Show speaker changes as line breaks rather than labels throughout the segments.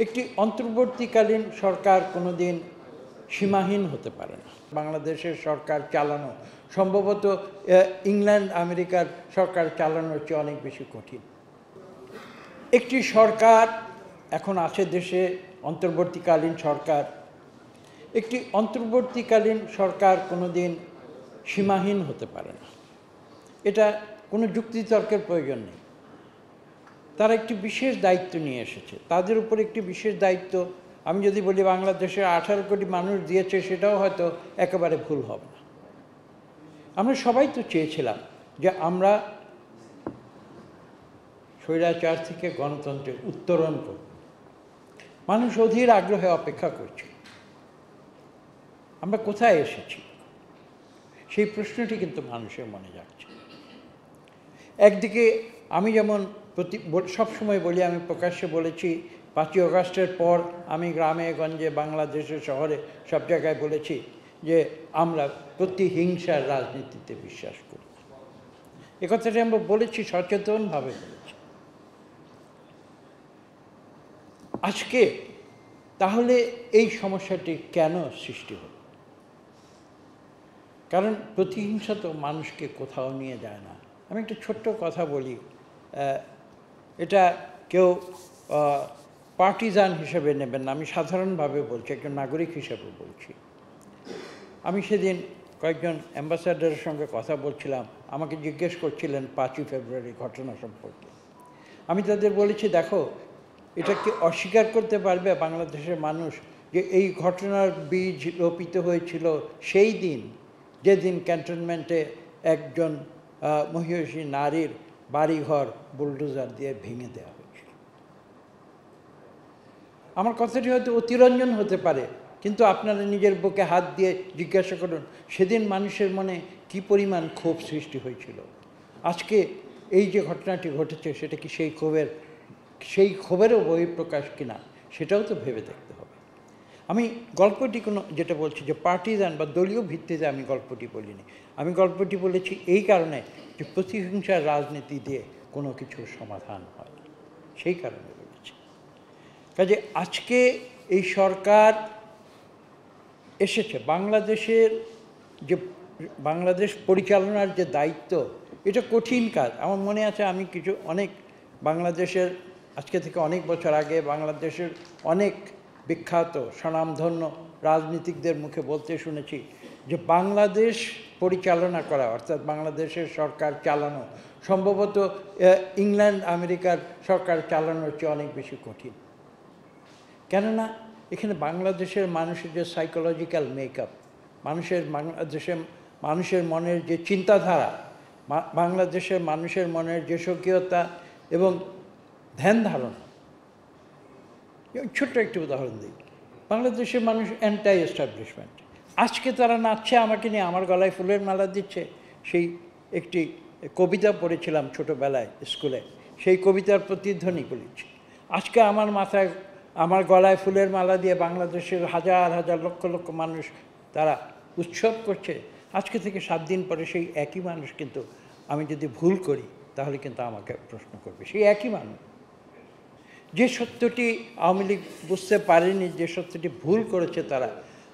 একটি অন্তর্বর্তীকালীন সরকার কোনোদিন সীমাহীন হতে পারে না। বাংলাদেশের সরকার চালানো সম্ভবত ইংল্যান্ড আমেরিকার সরকার চালানোর চেয়ে অনেক বেশি কঠিন। একটি সরকার এখন আছে দেশে, অন্তর্বর্তীকালীন সরকার। একটি অন্তর্বর্তীকালীন সরকার কোনোদিন সীমাহীন হতে পারে না, এটা কোনো যুক্তিতর্কের প্রয়োজন নেই। তারা একটি বিশেষ দায়িত্ব নিয়ে এসেছে, তাদের উপর একটি বিশেষ দায়িত্ব। আমি যদি বলি বাংলাদেশের 18 কোটি মানুষ দিয়েছে, সেটাও হয়তো একেবারে ভুল হবে না। আমরা সবাই তো চেয়েছিলাম যে আমরা স্বৈরাচার থেকে গণতন্ত্রে উত্তরণ করব। মানুষ অধীর আগ্রহে অপেক্ষা করছে। আমরা কোথায় এসেছি সেই প্রশ্নটি কিন্তু মানুষের মনে যাচ্ছে। একদিকে আমি যেমন সবসময় বলি, আমি প্রকাশ্যে বলেছি, 5ই আগস্টের পর আমি গ্রামে গঞ্জে বাংলাদেশের শহরে সব জায়গায় বলেছি যে আমরা প্রতিহিংসার রাজনীতিতে বিশ্বাস করি। এ কথাটি আমরা বলেছি, সচেতনভাবে বলেছি। আজকে তাহলে এই সমস্যাটি কেন সৃষ্টি হল? কারণ প্রতিহিংসা তো মানুষকে কোথাও নিয়ে যায় না। আমি একটা ছোট্ট কথা বলি, এটা কেউ পার্টিজান হিসেবে নেবেন না, আমি সাধারণভাবে বলছি, একজন নাগরিক হিসেবে বলছি। আমি সেদিন কয়েকজন অ্যাম্বাসাডারের সঙ্গে কথা বলছিলাম, আমাকে জিজ্ঞেস করছিলেন 5ই ফেব্রুয়ারি ঘটনা সম্পর্কে। আমি তাদের বলেছি, দেখো, এটা কি অস্বীকার করতে পারবে বাংলাদেশের মানুষ যে এই ঘটনার বীজ রোপিত হয়েছিল সেই দিন, যেদিন ক্যান্টনমেন্টে একজন মহিষী নারীর বাড়িঘর বুলডোজার দিয়ে ভেঙে দেওয়া হয়েছিল। আমার কথাটি হয়তো অতিরঞ্জন হতে পারে, কিন্তু আপনারা নিজের বুকে হাত দিয়ে জিজ্ঞাসা করুন সেদিন মানুষের মনে কি পরিমাণ ক্ষোভ সৃষ্টি হয়েছিল। আজকে এই যে ঘটনাটি ঘটেছে, সেটা কি সেই ক্ষোভেরও বহিঃপ্রকাশ কিনা, সেটাও তো ভেবে দেখতে হবে। আমি গল্পটি যেটা বলছি যে পার্টিজান বা দলীয় ভিত্তিতে আমি গল্পটি বলিনি। আমি গল্পটি বলেছি এই কারণে যে প্রতিহিংসার রাজনীতি দিয়ে কোনো কিছুর সমাধান হয় না, সেই কারণে বলেছি। কাজে আজকে এই সরকার এসেছে, বাংলাদেশ পরিচালনার যে দায়িত্ব, এটা কঠিন কাজ। আমার মনে আছে আমি অনেক বাংলাদেশের, আজকে থেকে অনেক বছর আগে বাংলাদেশের অনেক বিখ্যাত স্বনামধন্য রাজনীতিকদের মুখে বলতে শুনেছি যে বাংলাদেশ পরিচালনা করা, অর্থাৎ বাংলাদেশের সরকার চালানো সম্ভবত ইংল্যান্ড আমেরিকার সরকার চালানোর চেয়ে অনেক বেশি কঠিন। কেননা এখানে বাংলাদেশের মানুষের যে সাইকোলজিক্যাল মেকআপ, মানুষের মনের যে চিন্তাধারা, বাংলাদেশের মানুষের মনের যে স্বকীয়তা এবং ধ্যান ধারণা। ছোট্ট একটি উদাহরণ দিই, বাংলাদেশের মানুষ অ্যান্টাই এস্টাবলিশমেন্ট। আজকে তারা নাচছে আমাকে নিয়ে, আমার গলায় ফুলের মালা দিচ্ছে। সেই একটি কবিতা পড়েছিলাম ছোটোবেলায় স্কুলে, সেই কবিতার প্রতিধ্বনি বলেছি। আজকে আমার গলায় ফুলের মালা দিয়ে বাংলাদেশের হাজার হাজার লক্ষ লক্ষ মানুষ তারা উৎসব করছে। আজকে থেকে 7 দিন পরে সেই একই মানুষ কিন্তু, আমি যদি ভুল করি তাহলে কিন্তু আমাকে প্রশ্ন করবে। সেই একই মানুষ যে সত্যটি আওয়ামী লীগ বুঝতে পারেনি, যে সত্যটি ভুল করেছে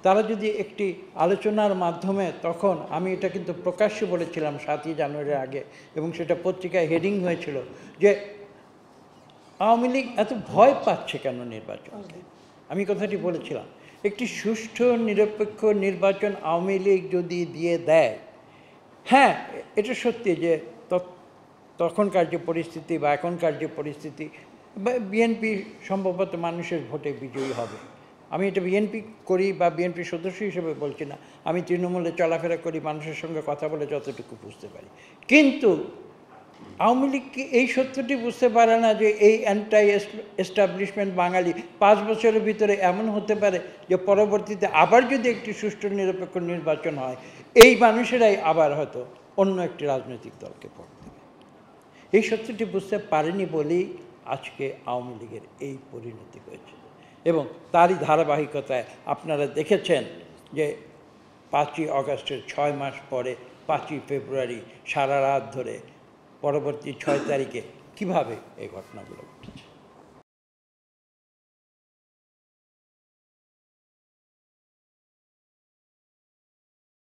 তারা যদি একটি আলোচনার মাধ্যমে, তখন আমি এটা কিন্তু প্রকাশ্যে বলেছিলাম 7ই জানুয়ারির আগে, এবং সেটা পত্রিকায় হেডিং হয়েছিল যে আওয়ামী লীগ এত ভয় পাচ্ছে কেন নির্বাচনকে। আমি কথাটি বলেছিলাম, একটি সুষ্ঠু নিরপেক্ষ নির্বাচন আওয়ামী লীগ যদি দিয়ে দেয়, হ্যাঁ এটা সত্যি যে তখনকার যে পরিস্থিতি বা এখনকার যে পরিস্থিতি, বিএনপি সম্ভবত মানুষের ভোটে বিজয়ী হবে। আমি এটা বিএনপি করি বা বিএনপির সদস্য হিসেবে বলছি না, আমি তৃণমূলে চলাফেরা করি, মানুষের সঙ্গে কথা বলে যতটুকু বুঝতে পারি। কিন্তু আওয়ামী লীগ কি এই সত্যটি বুঝতে পারে না যে এই অ্যান্টাই এস্টাবলিশমেন্ট বাঙালি 5 বছরের ভিতরে এমন হতে পারে যে পরবর্তীতে আবার যদি একটি সুষ্ঠু নিরপেক্ষ নির্বাচন হয়, এই মানুষেরাই আবার হয়তো অন্য একটি রাজনৈতিক দলকে ভোট দেবে। এই সত্যটি বুঝতে পারেনি বলেই আজকে আওয়ামী লীগের এই পরিণতি হয়েছে। এবং তারই ধারাবাহিকতায় আপনারা দেখেছেন যে 5ই আগস্টের 6 মাস পরে 5ই ফেব্রুয়ারি সারা রাত ধরে পরবর্তী 6 তারিখে কিভাবে এই ঘটনাগুলো